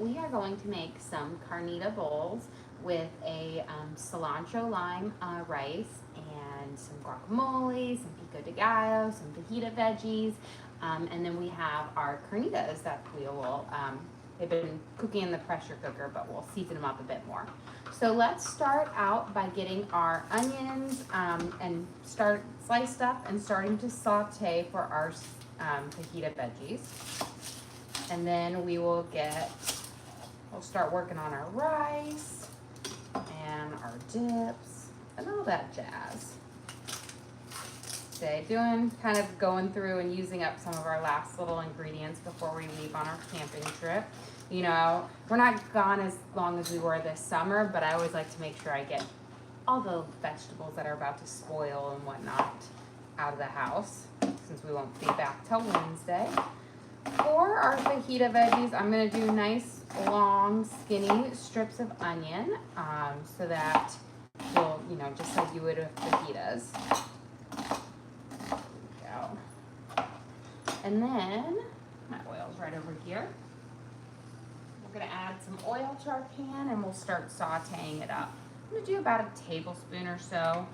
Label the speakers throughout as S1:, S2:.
S1: we are going to make some carnita bowls with a cilantro lime rice and some guacamole, some pico de gallo, some fajita veggies, and then we have our carnitas that we will, they've been cooking in the pressure cooker, but we'll season them up a bit more. So let's start out by getting our onions and start sliced up and starting to saute for our fajita veggies. And then we'll start working on our rice and our dips and all that jazz. Today, kind of going through and using up some of our last little ingredients before we leave on our camping trip. You know, we're not gone as long as we were this summer, but I always like to make sure I get all the vegetables that are about to spoil and whatnot out of the house, since we won't be back till Wednesday. For our fajita veggies, I'm going to do nice, long, skinny strips of onion, so that you'll, just like you would with fajitas. There we go. And then, my oil's right over here. We're going to add some oil to our pan and we'll start sauteing it up. I'm going to do about a tablespoon or so,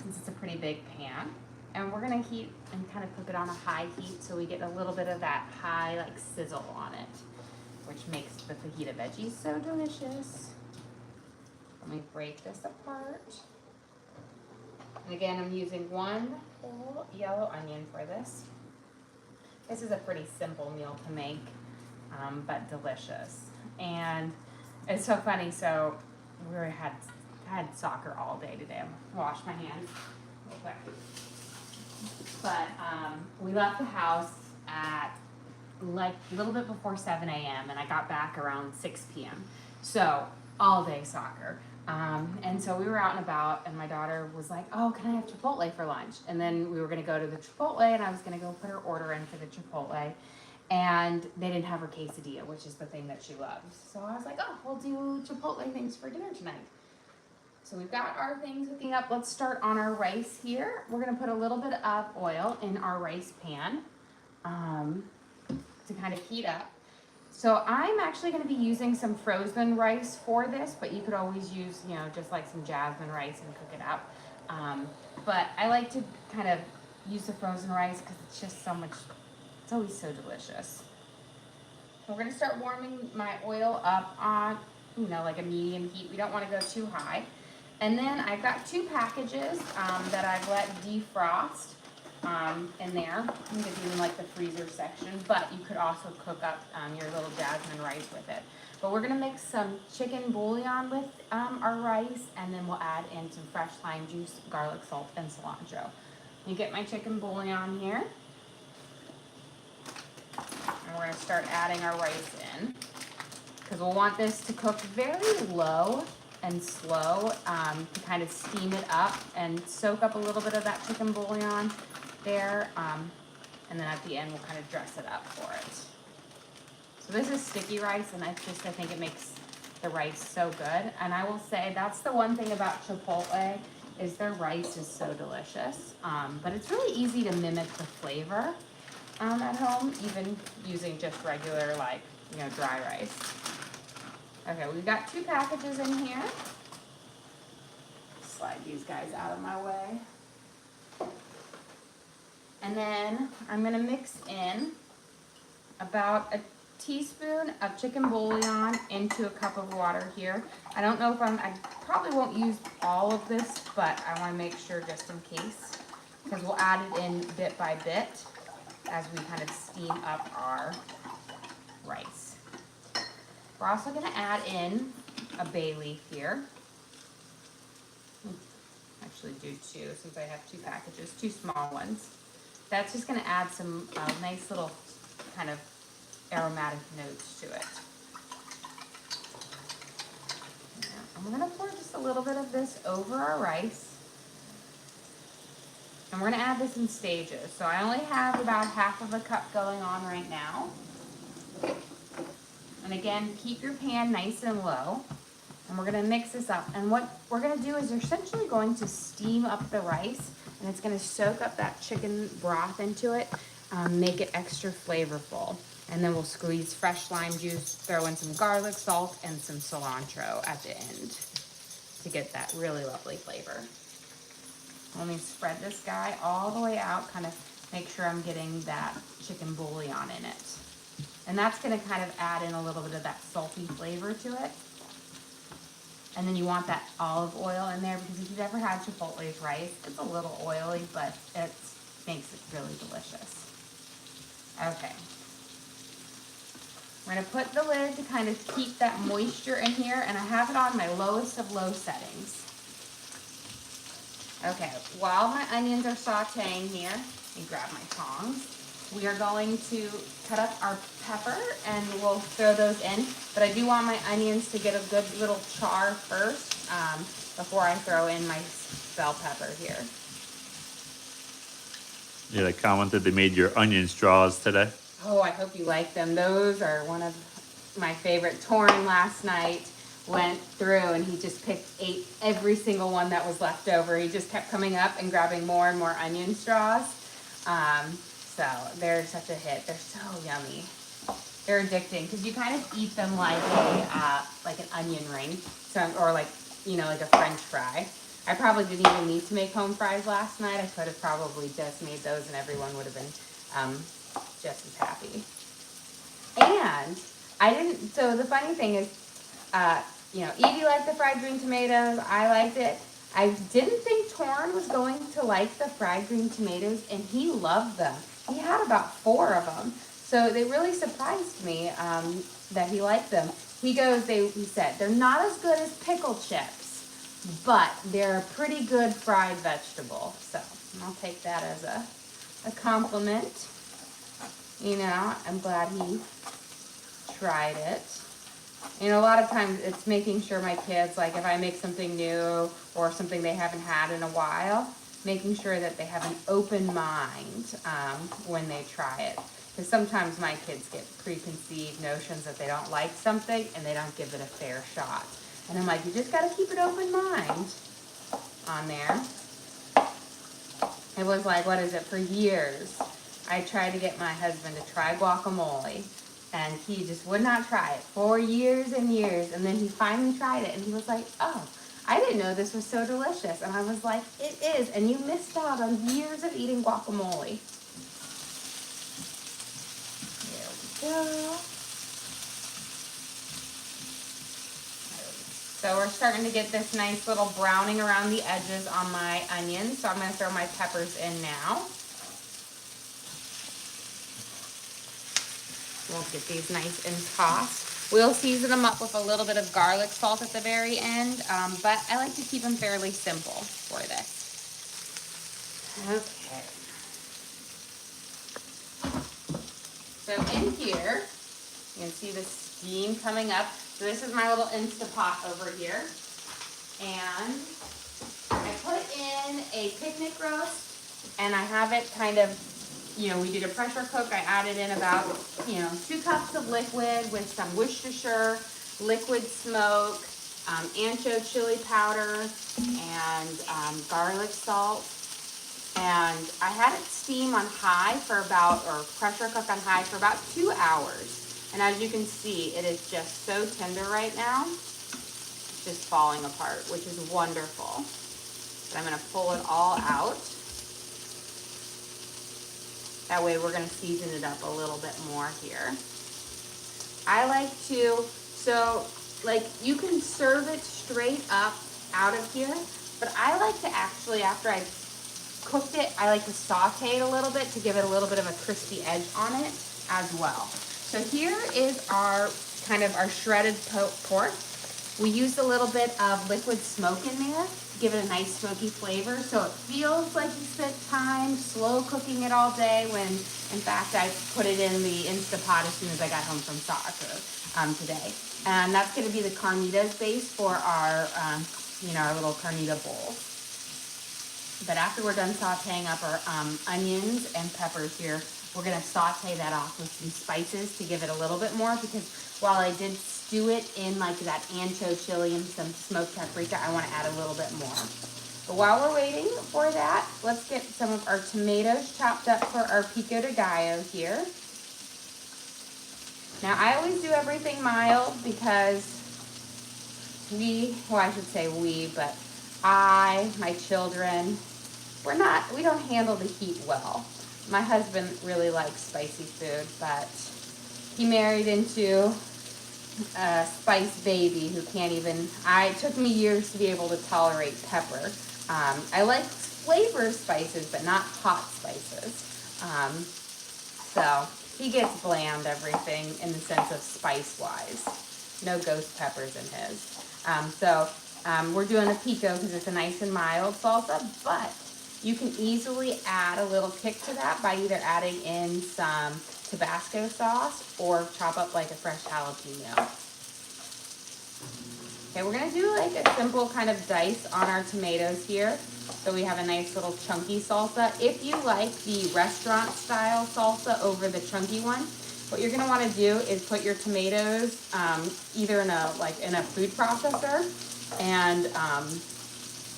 S1: since it's a pretty big pan. And we're gonna heat and kind of cook it on a high heat so we get a little bit of that high sizzle on it, which makes the fajita veggies so delicious. Let me break this apart. And again, I'm using one whole yellow onion for this. This is a pretty simple meal to make, but delicious. And it's so funny, so we had soccer all day today. I'm gonna wash my hands real quick. But we left the house at a little bit before 7 a.m. and I got back around 6 p.m. So all day soccer. And so we were out and about and my daughter was like, oh, can I have Chipotle for lunch? And then we were going to go to the Chipotle and I was going to go put her order in for the Chipotle. And they didn't have her quesadilla, which is the thing that she loves. So I was like, oh, we'll do Chipotle things for dinner tonight. So we've got our things cooking up. Let's start on our rice here. We're gonna put a little bit of oil in our rice pan to kind of heat up. So I'm actually gonna be using some frozen rice for this, but you could always use, just like some jasmine rice and cook it up. But I like to kind of use the frozen rice because it's just it's always so delicious. We're gonna start warming my oil up on, like a medium heat. We don't wanna go too high. And then I've got 2 packages that I've let defrost in there. I think it's even like the freezer section, but you could also cook up your little jasmine rice with it. But we're gonna make some chicken bouillon with our rice, and then we'll add in some fresh lime juice, garlic, salt, and cilantro. Let me get my chicken bouillon here. And we're gonna start adding our rice in, because we'll want this to cook very low and slow to kind of steam it up and soak up a little bit of that chicken bouillon there. And then at the end, we'll kind of dress it up for it. So this is sticky rice, and I think it makes the rice so good. And I will say that's the one thing about Chipotle is their rice is so delicious. But it's really easy to mimic the flavor at home, even using just regular dry rice. Okay, we've got 2 packages in here. Slide these guys out of my way. And then I'm gonna mix in about a teaspoon of chicken bouillon into a cup of water here. I don't know if I probably won't use all of this, but I wanna make sure just in case, because we'll add it in bit by bit as we kind of steam up our rice. We're also going to add in a bay leaf here. Actually do 2 since I have 2 packages, 2 small ones. That's just going to add some nice little kind of aromatic notes to it. And we're going to pour just a little bit of this over our rice. And we're going to add this in stages. So I only have about half of a cup going on right now. And again, keep your pan nice and low. And we're gonna mix this up. And what we're gonna do is you're essentially going to steam up the rice, and it's gonna soak up that chicken broth into it, make it extra flavorful. And then we'll squeeze fresh lime juice, throw in some garlic, salt, and some cilantro at the end to get that really lovely flavor. Let me spread this guy all the way out, kind of make sure I'm getting that chicken bouillon in it. And that's gonna kind of add in a little bit of that salty flavor to it. And then you want that olive oil in there, because if you've ever had Chipotle's rice, it's a little oily, but it makes it really delicious. Okay. We're gonna put the lid to kind of keep that moisture in here, and I have it on my lowest of low settings. Okay, while my onions are sauteing here, let me grab my tongs. We are going to cut up our pepper and we'll throw those in. But I do want my onions to get a good little char first before I throw in my bell pepper here.
S2: Yeah, they commented they made your onion straws today.
S1: Oh, I hope you like them. Those are one of my favorite. Torrin last night went through and he just ate every single one that was left over. He just kept coming up and grabbing more and more onion straws. So they're such a hit. They're so yummy. They're addicting because you kind of eat them like an onion ring, or like a French fry. I probably didn't even need to make home fries last night. I could have probably just made those and everyone would have been just as happy. And I didn't. So the funny thing is, Edie liked the fried green tomatoes. I liked it. I didn't think Torrin was going to like the fried green tomatoes, and he loved them. He had about 4 of them. So they really surprised me that he liked them. He said, they're not as good as pickle chips, but they're a pretty good fried vegetable. So I'll take that as a compliment. I'm glad he tried it. A lot of times it's making sure my kids, like if I make something new or something they haven't had in a while, making sure that they have an open mind when they try it. Because sometimes my kids get preconceived notions that they don't like something and they don't give it a fair shot. And I'm like, you just got to keep an open mind on there. It was like, for years, I tried to get my husband to try guacamole. And he just would not try it for years and years. And then he finally tried it and he was like, oh, I didn't know this was so delicious. And I was like, it is. And you missed out on years of eating guacamole. There we go. So we're starting to get this nice little browning around the edges on my onions. So I'm going to throw my peppers in now. We'll get these nice and tossed. We'll season them up with a little bit of garlic salt at the very end, but I like to keep them fairly simple for this. Okay. So in here, you can see the steam coming up. So this is my little Instapot over here. And I put in a picnic roast, and I have it kind of, we did a pressure cook. I added in about, 2 cups of liquid with some Worcestershire, liquid smoke, ancho chili powder, and garlic salt. And I had it steam on high or pressure cook on high for about 2 hours. And as you can see, it is just so tender right now. It's just falling apart, which is wonderful. But I'm going to pull it all out. That way we're going to season it up a little bit more here. I like to, you can serve it straight up out of here, but I like to actually, after I've cooked it, I like to saute it a little bit to give it a little bit of a crispy edge on it as well. So here is our shredded pork. We used a little bit of liquid smoke in there to give it a nice smoky flavor, so it feels like you spent time slow cooking it all day when, in fact, I put it in the Instapot as soon as I got home from soccer today. And that's going to be the Carnitas base for our, our little Carnita bowl. But after we're done sauteing up our onions and peppers here, we're going to saute that off with some spices to give it a little bit more, because while I did stew it in like that ancho chili and some smoked paprika, I want to add a little bit more. But while we're waiting for that, let's get some of our tomatoes chopped up for our pico de gallo here. Now I always do everything mild because I should say we, but my children, we don't handle the heat well. My husband really likes spicy food, but he married into a spice baby who can't even, it took me years to be able to tolerate pepper. I like flavor spices, but not hot spices. So he gets bland everything in the sense of spice-wise. No ghost peppers in his. We're doing a pico because it's a nice and mild salsa, but you can easily add a little kick to that by either adding in some Tabasco sauce or chop up like a fresh jalapeno. Okay, we're gonna do like a simple kind of dice on our tomatoes here. So we have a nice little chunky salsa. If you like the restaurant style salsa over the chunky one, what you're gonna wanna do is put your tomatoes either in a food processor and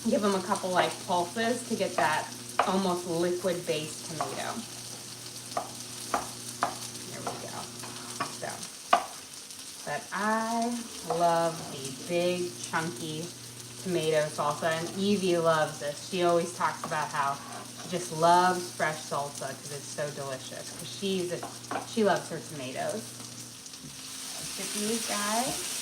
S1: give them a couple like pulses to get that almost liquid based tomato. There we go. So, but I love the big chunky tomato salsa, and Evie loves this. She always talks about how she just loves fresh salsa because it's so delicious. Because she loves her tomatoes. Look at these guys.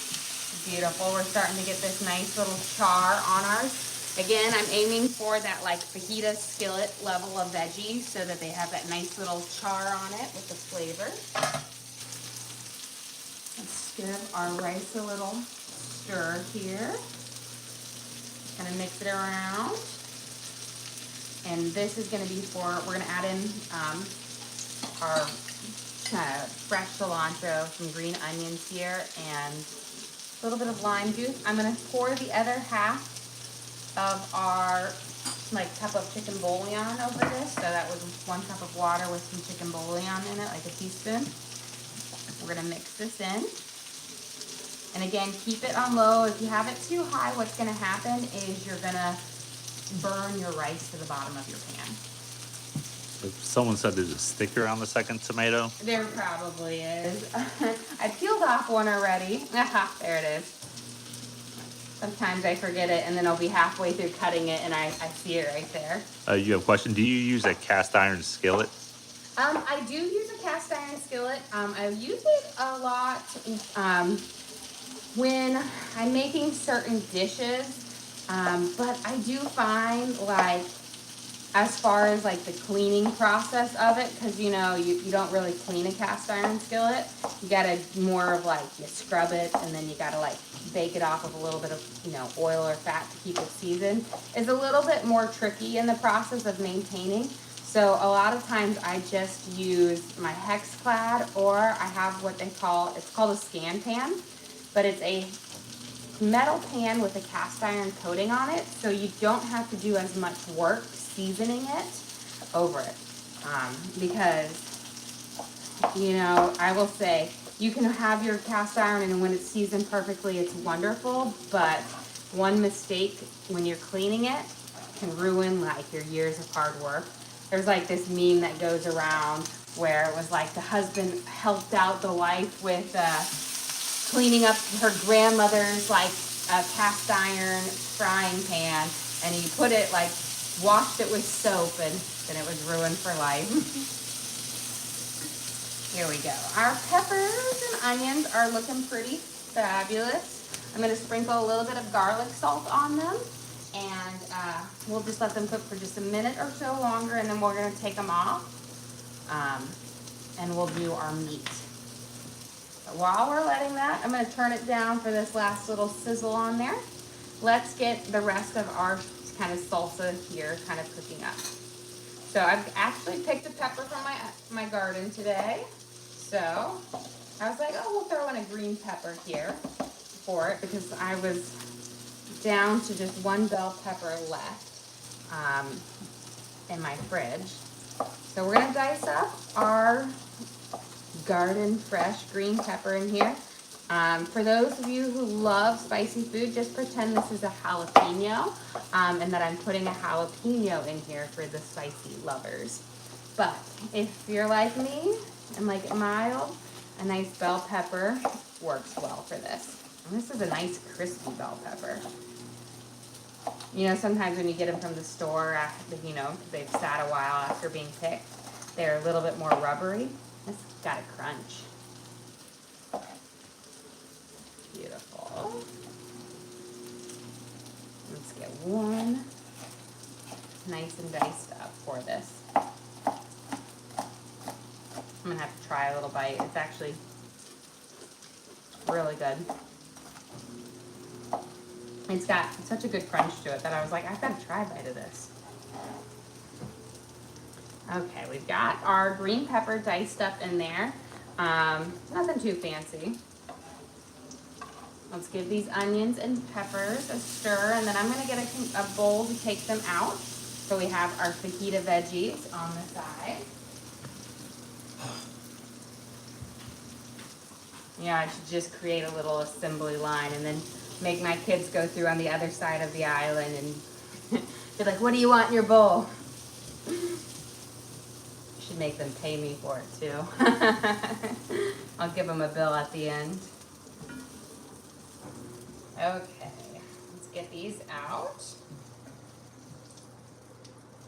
S1: Beautiful. We're starting to get this nice little char on ours. Again, I'm aiming for that like fajita skillet level of veggies so that they have that nice little char on it with the flavor. Let's give our rice a little stir here. Kind of mix it around. And this is going to be we're going to add in our fresh cilantro, some green onions here, and a little bit of lime juice. I'm going to pour the other half of our cup of chicken bouillon over this. So that was 1 cup of water with some chicken bouillon in it, like a teaspoon. We're going to mix this in. And again, keep it on low. If you have it too high, what's going to happen is you're going to burn your rice to the bottom of your pan.
S2: Someone said there's a sticker on the second tomato.
S1: There probably is. I peeled off one already. Aha, there it is. Sometimes I forget it, and then I'll be halfway through cutting it, and I see it right there.
S2: You have a question. Do you use a cast iron skillet?
S1: I do use a cast iron skillet. I use it a lot when I'm making certain dishes. But I do find as far as the cleaning process of it, because you don't really clean a cast iron skillet. You gotta more of you scrub it, and then you gotta bake it off with a little bit of oil or fat to keep it seasoned. It's a little bit more tricky in the process of maintaining. So a lot of times I just use my hex clad, or I have it's called a scan pan, but it's a metal pan with a cast iron coating on it, so you don't have to do as much work seasoning it over it. Because, I will say, you can have your cast iron and when it's seasoned perfectly, it's wonderful, but one mistake when you're cleaning it can ruin your years of hard work. There's this meme that goes around where it was the husband helped out the wife with cleaning up her grandmother's cast iron frying pan, and he put it washed it with soap, and then it was ruined for life. Here we go. Our peppers and onions are looking pretty fabulous. I'm going to sprinkle a little bit of garlic salt on them, and we'll just let them cook for just a minute or so longer, and then we're going to take them off, and we'll do our meat. But while we're letting that, I'm going to turn it down for this last little sizzle on there. Let's get the rest of our kind of salsa here kind of cooking up. So I've actually picked a pepper from my garden today. So I was we'll throw in a green pepper here for it because I was down to just 1 bell pepper left in my fridge. So we're gonna dice up our garden fresh green pepper in here. For those of you who love spicy food, just pretend this is a jalapeno, and that I'm putting a jalapeno in here for the spicy lovers. But if you're like me and like it mild, a nice bell pepper works well for this. And this is a nice crispy bell pepper. You know, sometimes when you get them from the store, you know, they've sat a while after being picked, they're a little bit more rubbery. This got a crunch. Beautiful. Let's get one nice and diced up for this. I'm gonna have to try a little bite. It's actually really good. It's got such a good crunch to it that I was like, I've got to try a bite of this. Okay, we've got our green pepper diced up in there. Nothing too fancy. Let's give these onions and peppers a stir, and then I'm gonna get a bowl to take them out. So we have our fajita veggies on the side. Yeah, I should just create a little assembly line and then make my kids go through on the other side of the island and be like, what do you want in your bowl? Should make them pay me for it too. I'll give them a bill at the end. Okay, let's get these out.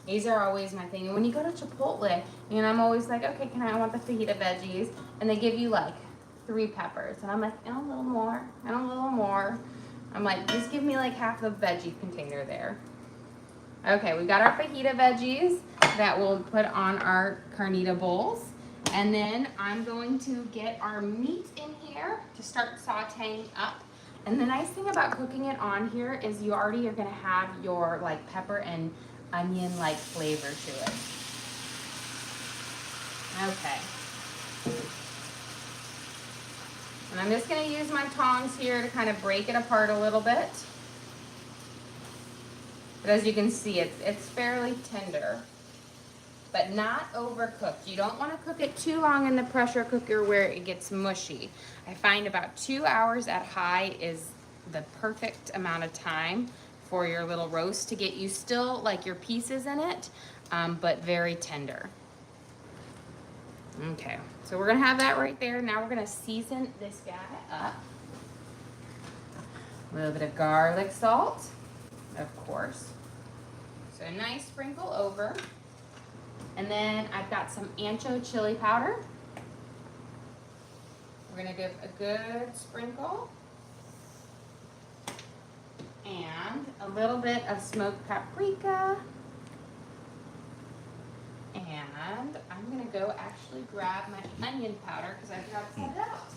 S1: These are always my thing. And when you go to Chipotle, you know, I'm always like, okay, I want the fajita veggies? And they give you like 3 peppers. And I'm like, and a little more, and a little more. I'm like, just give me like half the veggie container there. Okay, we've got our fajita veggies that we'll put on our carnita bowls. And then I'm going to get our meat in here to start sauteing up. And the nice thing about cooking it on here is you already are gonna have your like pepper and onion like flavor to it. Okay. And I'm just gonna use my tongs here to kind of break it apart a little bit. But as you can see, it's fairly tender, but not overcooked. You don't want to cook it too long in the pressure cooker where it gets mushy. I find about 2 hours at high is the perfect amount of time for your little roast to get you still like your pieces in it, but very tender. Okay, so we're gonna have that right there. Now we're gonna season this guy up. A little bit of garlic salt, of course. So a nice sprinkle over. And then I've got some ancho chili powder. We're gonna give a good sprinkle. And a little bit of smoked paprika. And I'm gonna go actually grab my onion powder because I forgot to set it out.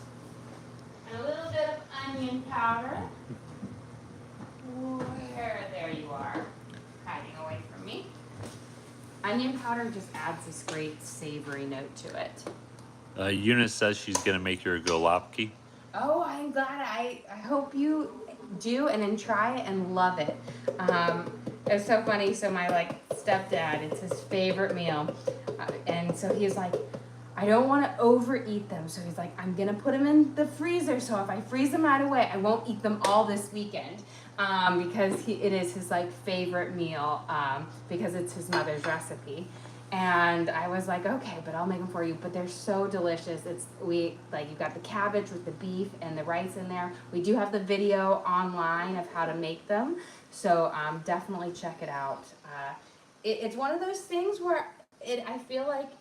S1: And a little bit of onion powder. There you are, hiding away from me. Onion powder just adds this great savory note to it.
S2: Eunice says she's gonna make your golapki.
S1: Oh, I'm glad. I hope you do and then try it and love it. It's so funny. So my stepdad, it's his favorite meal. And so he's like, I don't want to overeat them. So he's like, I'm going to put them in the freezer. So if I freeze them right away, I won't eat them all this weekend. Because it is his favorite meal because it's his mother's recipe. And I was like, okay, but I'll make them for you. But they're so delicious. You've got the cabbage with the beef and the rice in there. We do have the video online of how to make them. So definitely check it out. It's one of those things where I feel like,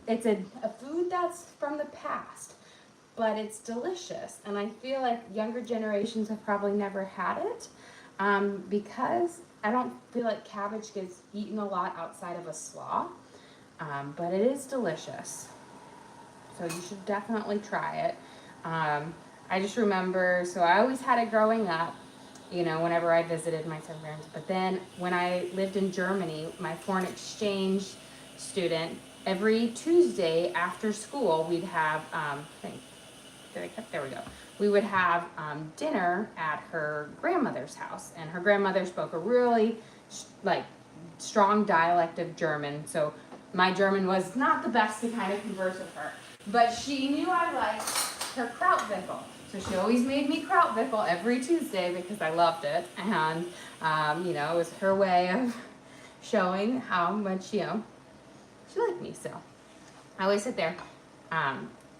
S1: it's a food that's from the past, but it's delicious. And I feel like younger generations have probably never had it because I don't feel like cabbage gets eaten a lot outside of a slaw, but it is delicious. So you should definitely try it. I just remember, so I always had it growing up, whenever I visited my grandparents. But then when I lived in Germany, my foreign exchange student, every Tuesday after school, we'd have, there we go. We would have dinner at her grandmother's house, and her grandmother spoke a really strong dialect of German. So my German was not the best to kind of converse with her, but she knew I liked her Krautwickel. So she always made me Krautwickel every Tuesday because I loved it, and it was her way of showing how much she liked me. So I always sit there.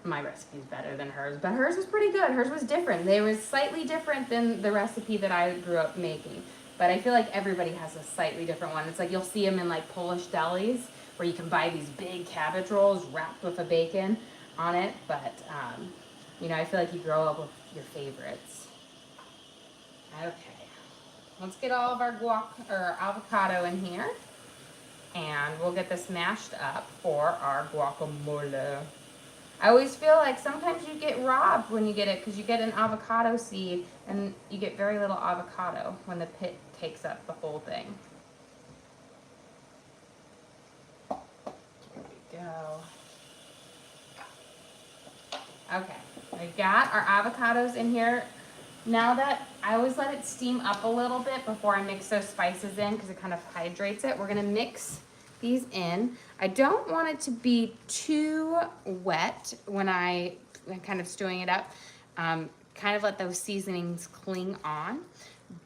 S1: my recipe's better than hers, but hers was pretty good. Hers was different. They was slightly different than the recipe that I grew up making. But I feel like everybody has a slightly different one. It's like you'll see them in like Polish delis where you can buy these big cabbage rolls wrapped with a bacon on it. But, you know, I feel like you grow up with your favorites. Okay. Let's get all of our avocado in here. And we'll get this mashed up for our guacamole. I always feel like sometimes you get robbed when you get it because you get an avocado seed and you get very little avocado when the pit takes up the whole thing. There we go. Okay, we got our avocados in here. Now that I always let it steam up a little bit before I mix those spices in because it kind of hydrates it. We're gonna mix these in. I don't want it to be too wet when I'm kind of stewing it up. Kind of let those seasonings cling on.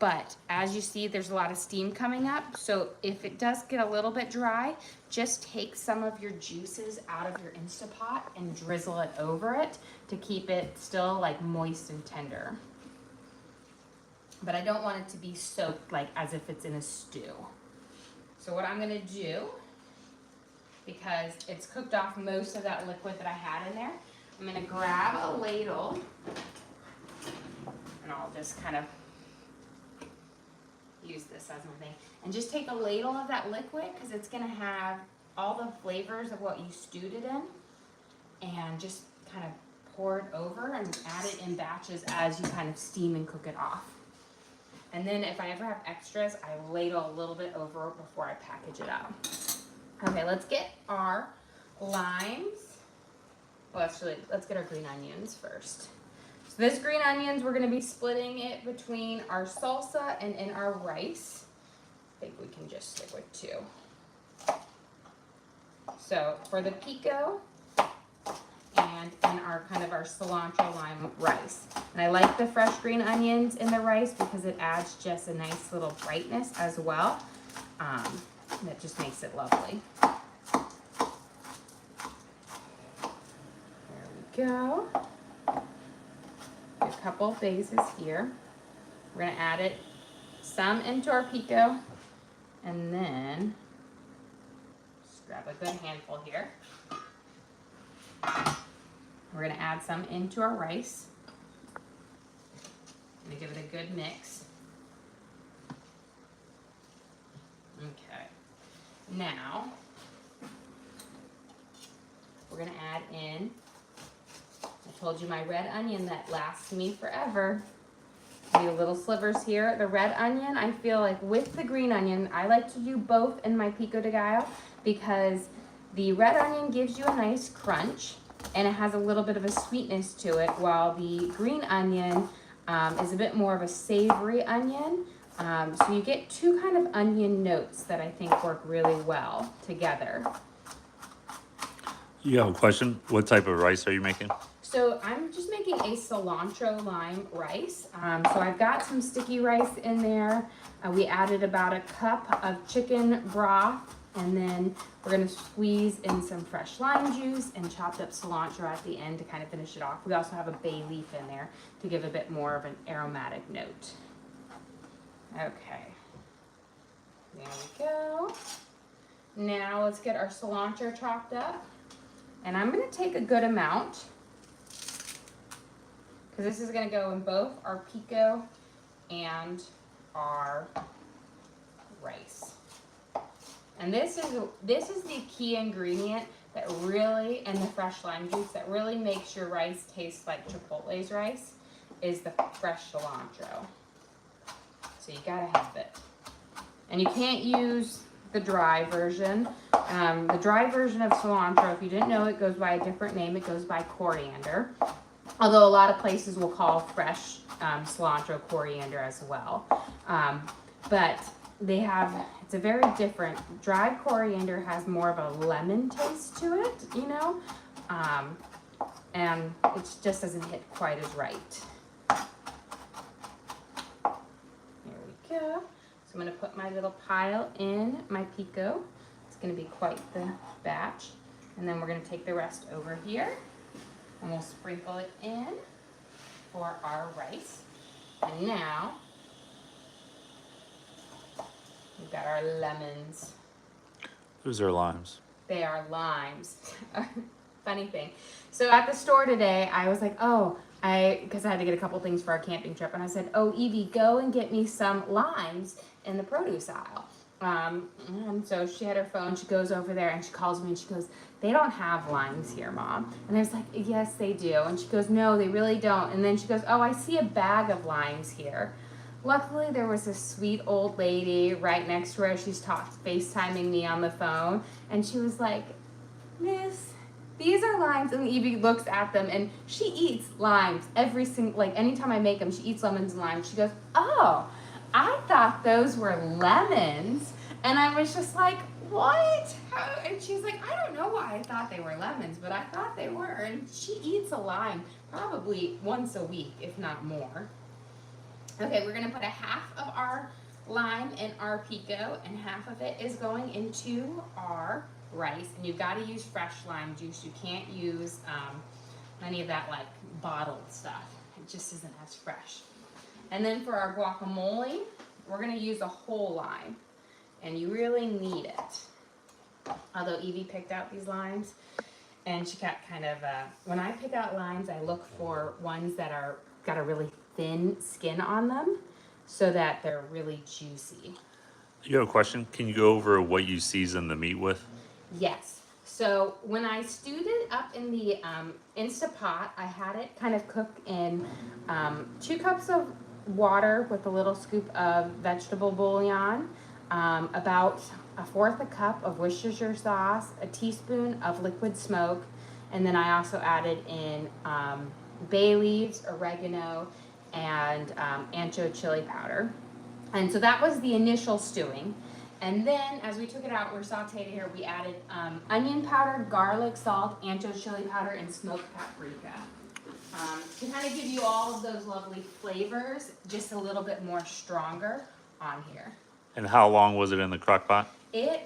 S1: But as you see, there's a lot of steam coming up. So if it does get a little bit dry, just take some of your juices out of your Instapot and drizzle it over it to keep it still like moist and tender. But I don't want it to be soaked like as if it's in a stew. So what I'm gonna do, because it's cooked off most of that liquid that I had in there, I'm gonna grab a ladle and I'll just kind of use this as my thing. And just take a ladle of that liquid because it's gonna have all the flavors of what you stewed it in, and just kind of pour it over and add it in batches as you kind of steam and cook it off. And then if I ever have extras, I ladle a little bit over before I package it up. Okay, let's get our limes. Well, actually, let's get our green onions first. So this green onions, we're gonna be splitting it between our salsa and in our rice. I think we can just stick with 2. So for the pico, and in our kind of our cilantro lime rice. And I like the fresh green onions in the rice because it adds just a nice little brightness as well. That just makes it lovely. There we go. A couple phases here. We're gonna add it some into our pico, and then just grab a good handful here. We're gonna add some into our rice. I'm gonna give it a good mix. Okay. Now, we're gonna add in, I told you my red onion that lasts me forever. Do little slivers here. The red onion, I feel like with the green onion, I like to do both in my pico de gallo because the red onion gives you a nice crunch and it has a little bit of a sweetness to it, while the green onion is a bit more of a savory onion. So you get 2 kind of onion notes that I think work really well together.
S2: You have a question? What type of rice are you making?
S1: So I'm just making a cilantro lime rice. So I've got some sticky rice in there. We added about a cup of chicken broth, and then we're gonna squeeze in some fresh lime juice and chopped up cilantro at the end to kind of finish it off. We also have a bay leaf in there to give a bit more of an aromatic note. Okay, there we go. Now let's get our cilantro chopped up. And I'm gonna take a good amount because this is gonna go in both our pico and our rice. And this is the key ingredient that really, and the fresh lime juice, that really makes your rice taste like Chipotle's rice, is the fresh cilantro. So you gotta have it. And you can't use the dry version. The dry version of cilantro, if you didn't know, it goes by a different name. It goes by coriander. Although a lot of places will call fresh cilantro coriander as well. But they have, it's a very different, dried coriander has more of a lemon taste to it, you know? And it just doesn't hit quite as right. There we go. So I'm gonna put my little pile in my pico. It's gonna be quite the batch. And then we're gonna take the rest over here. And we'll sprinkle it in for our rice. And now, we've got our lemons.
S2: Those are limes.
S1: They are limes. Funny thing. So at the store today, I was like, because I had to get a couple things for our camping trip, and I said, oh, Evie, go and get me some limes in the produce aisle. And so she had her phone, she goes over there and she calls me and she goes, they don't have limes here, Mom. And I was like, yes, they do. And she goes, no, they really don't. And then she goes, oh, I see a bag of limes here. Luckily, there was a sweet old lady right next to her. She's FaceTiming me on the phone. And she was like, Miss, these are limes. And Evie looks at them and she eats limes every single, like anytime I make them, she eats lemons and limes. She goes, oh, I thought those were lemons. And I was just like, what? How? And she's like, I don't know why I thought they were lemons, but I thought they were. And she eats a lime probably once a week, if not more. Okay, we're gonna put a half of our lime in our pico and half of it is going into our rice. And you've gotta use fresh lime juice. You can't use any of that like bottled stuff. It just isn't as fresh. And then for our guacamole, we're gonna use a whole lime. And you really need it. Although Evie picked out these limes, and she got kind of, when I pick out limes, I look for ones that are got a really thin skin on them so that they're really juicy.
S2: You have a question? Can you go over what you season the meat with?
S1: Yes. So when I stewed it up in the Instapot, I had it kind of cooked in 2 cups of water with a little scoop of vegetable bouillon, about 1/4 cup of Worcestershire sauce, a teaspoon of liquid smoke, and then I also added in bay leaves, oregano, and ancho chili powder. And so that was the initial stewing. And then as we took it out, we're sauteed here, we added onion powder, garlic, salt, ancho chili powder, and smoked paprika. To kind of give you all of those lovely flavors, just a little bit more stronger on here.
S2: And how long was it in the crock pot?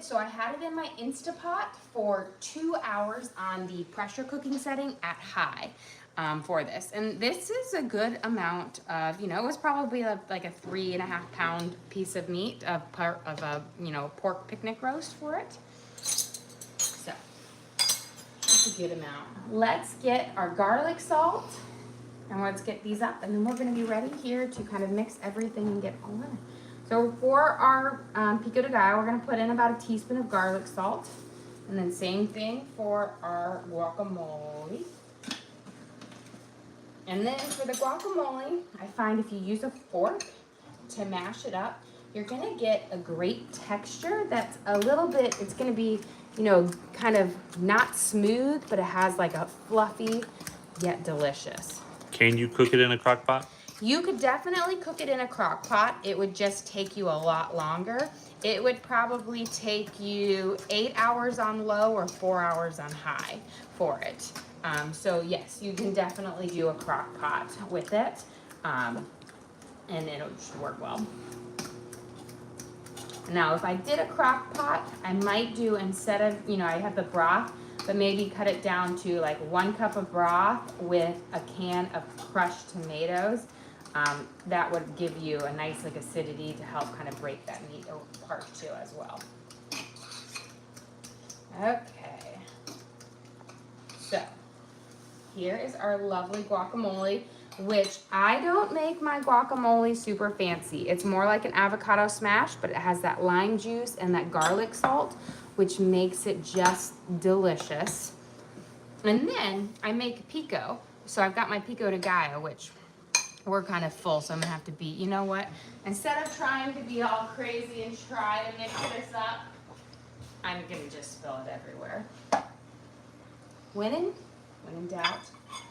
S1: So I had it in my Instapot for 2 hours on the pressure cooking setting at high for this. And this is a good amount of, it was probably like a 3.5 pound piece of meat of a, pork picnic roast for it. So that's a good amount. Let's get our garlic salt and let's get these up. And then we're gonna be ready here to kind of mix everything and get all in it. So for our pico de gallo, we're going to put in about a teaspoon of garlic salt. And then same thing for our guacamole. And then for the guacamole, I find if you use a fork to mash it up, you're going to get a great texture that's a little bit, it's going to be, kind of not smooth, but it has like a fluffy yet delicious.
S2: Can you cook it in a crock pot?
S1: You could definitely cook it in a crock pot. It would just take you a lot longer. It would probably take you 8 hours on low or 4 hours on high for it. So yes, you can definitely do a crock pot with it, and it'll just work well. Now, if I did a crock pot, I might do, instead of, I have the broth, but maybe cut it down to like 1 cup of broth with a can of crushed tomatoes. That would give you a nice acidity to help kind of break that meat apart too as well. Okay, so here is our lovely guacamole, which I don't make my guacamole super fancy. It's more like an avocado smash, but it has that lime juice and that garlic salt, which makes it just delicious. And then I make pico. So I've got my pico de gallo, which we're kind of full, so I'm gonna have to be, you know what? Instead of trying to be all crazy and try to mix this up, I'm gonna just spill it everywhere. When in doubt,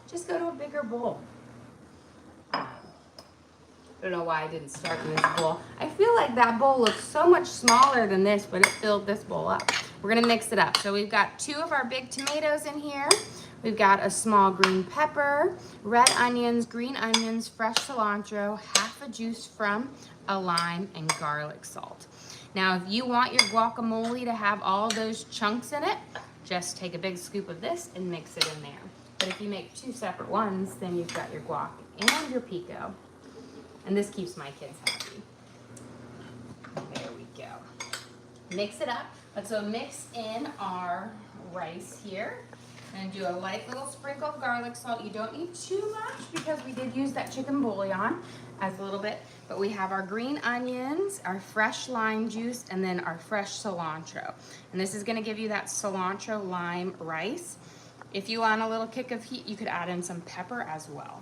S1: just go to a bigger bowl. I don't know why I didn't start in this bowl. I feel like that bowl looks so much smaller than this, but it filled this bowl up. We're gonna mix it up. So we've got 2 of our big tomatoes in here. We've got a small green pepper, red onions, green onions, fresh cilantro, half a juice from a lime, and garlic salt. Now, if you want your guacamole to have all those chunks in it, just take a big scoop of this and mix it in there. But if you make 2 separate ones, then you've got your guac and your pico. And this keeps my kids happy. There we go. Mix it up. Let's go mix in our rice here. And do a light little sprinkle of garlic salt. You don't need too much because we did use that chicken bouillon as a little bit. But we have our green onions, our fresh lime juice, and then our fresh cilantro. And this is gonna give you that cilantro lime rice. If you want a little kick of heat, you could add in some pepper as well.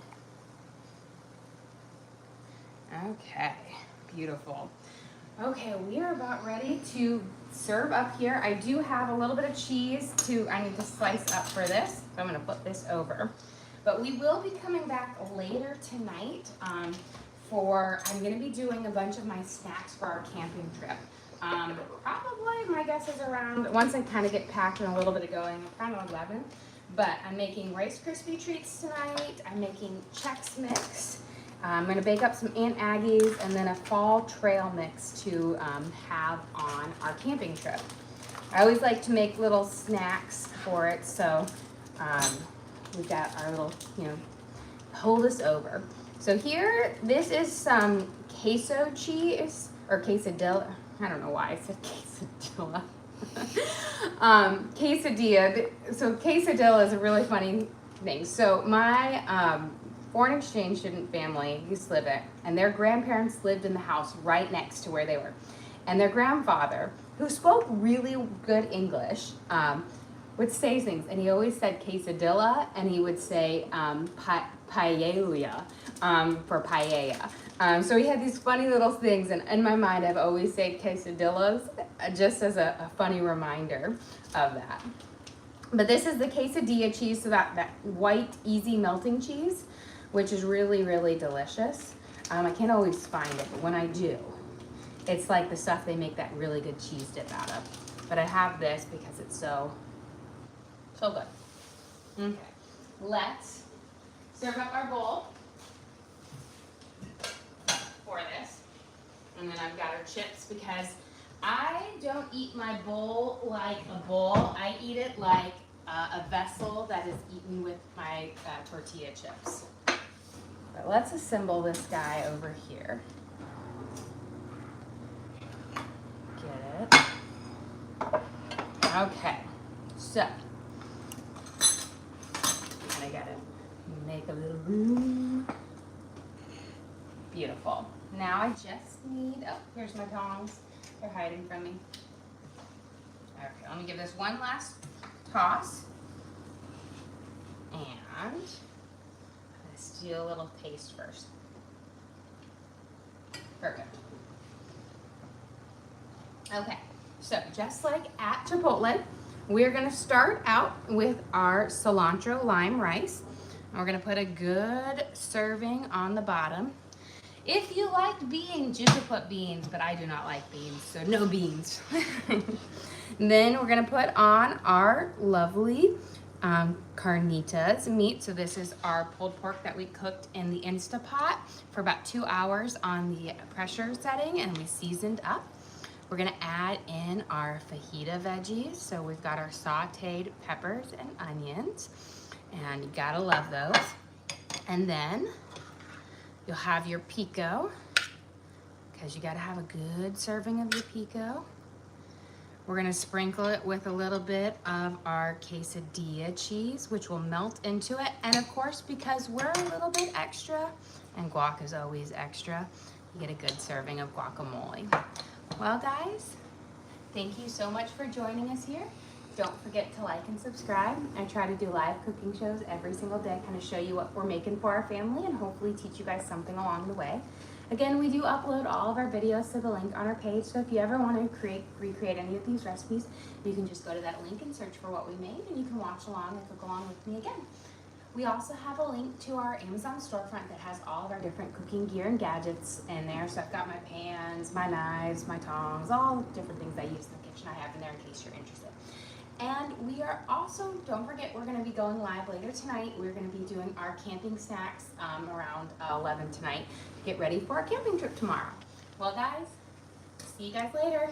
S1: Okay, beautiful. Okay, we are about ready to serve up here. I do have a little bit of cheese I need to slice up for this, so I'm gonna flip this over. But we will be coming back later tonight I'm gonna be doing a bunch of my snacks for our camping trip. Probably, my guess is around, once I kind of get packed and a little bit of going, around 11. But I'm making Rice Krispie treats tonight. I'm making Chex Mix. I'm gonna bake up some Aunt Aggie's and then a fall trail mix to have on our camping trip. I always like to make little snacks for it, so we've got our little, hold us over. So here, this is some queso cheese, or quesadilla. I don't know why I said quesadilla. Quesadilla. So quesadilla is a really funny thing. So my foreign exchange student family used to live it, and their grandparents lived in the house right next to where they were. And their grandfather, who spoke really good English, would say things, and he always said quesadilla, and he would say paella for paella. So he had these funny little things, and in my mind I've always said quesadillas just as a funny reminder of that. But this is the quesadilla cheese, so that white, easy melting cheese, which is really, really delicious. I can't always find it, but when I do, it's like the stuff they make that really good cheese dip out of. But I have this because it's so good. Okay, let's serve up our bowl for this. And then I've got our chips because I don't eat my bowl like a bowl. I eat it like a vessel that is eaten with my tortilla chips. But let's assemble this guy over here. Get it. Okay, so I gotta make a little room. Beautiful. Now I just need, oh, here's my tongs. They're hiding from me. Okay, let me give this one last toss. And let's do a little taste first. Perfect. Okay, so just like at Chipotle, we're gonna start out with our cilantro lime rice. And we're gonna put a good serving on the bottom. If you like beans, you could put beans, but I do not like beans, so no beans. Then we're gonna put on our lovely carnitas meat. So this is our pulled pork that we cooked in the Instapot for about 2 hours on the pressure setting, and we seasoned up. We're gonna add in our fajita veggies. So we've got our sauteed peppers and onions, and you gotta love those. And then you'll have your pico, because you gotta have a good serving of your pico. We're gonna sprinkle it with a little bit of our quesadilla cheese, which will melt into it. And of course, because we're a little bit extra, and guac is always extra, you get a good serving of guacamole. Well guys, thank you so much for joining us here. Don't forget to like and subscribe. I try to do live cooking shows every single day, kind of show you what we're making for our family and hopefully teach you guys something along the way. Again, we do upload all of our videos to the link on our page, so if you ever want to recreate any of these recipes, you can just go to that link and search for what we made, and you can watch along and cook along with me again. We also have a link to our Amazon storefront that has all of our different cooking gear and gadgets in there. So I've got my pans, my knives, my tongs, all the different things I use in the kitchen I have in there in case you're interested. And we are also, don't forget, we're going to be going live later tonight. We're going to be doing our camping snacks around 11 tonight to get ready for our camping trip tomorrow. Well guys, see you guys later.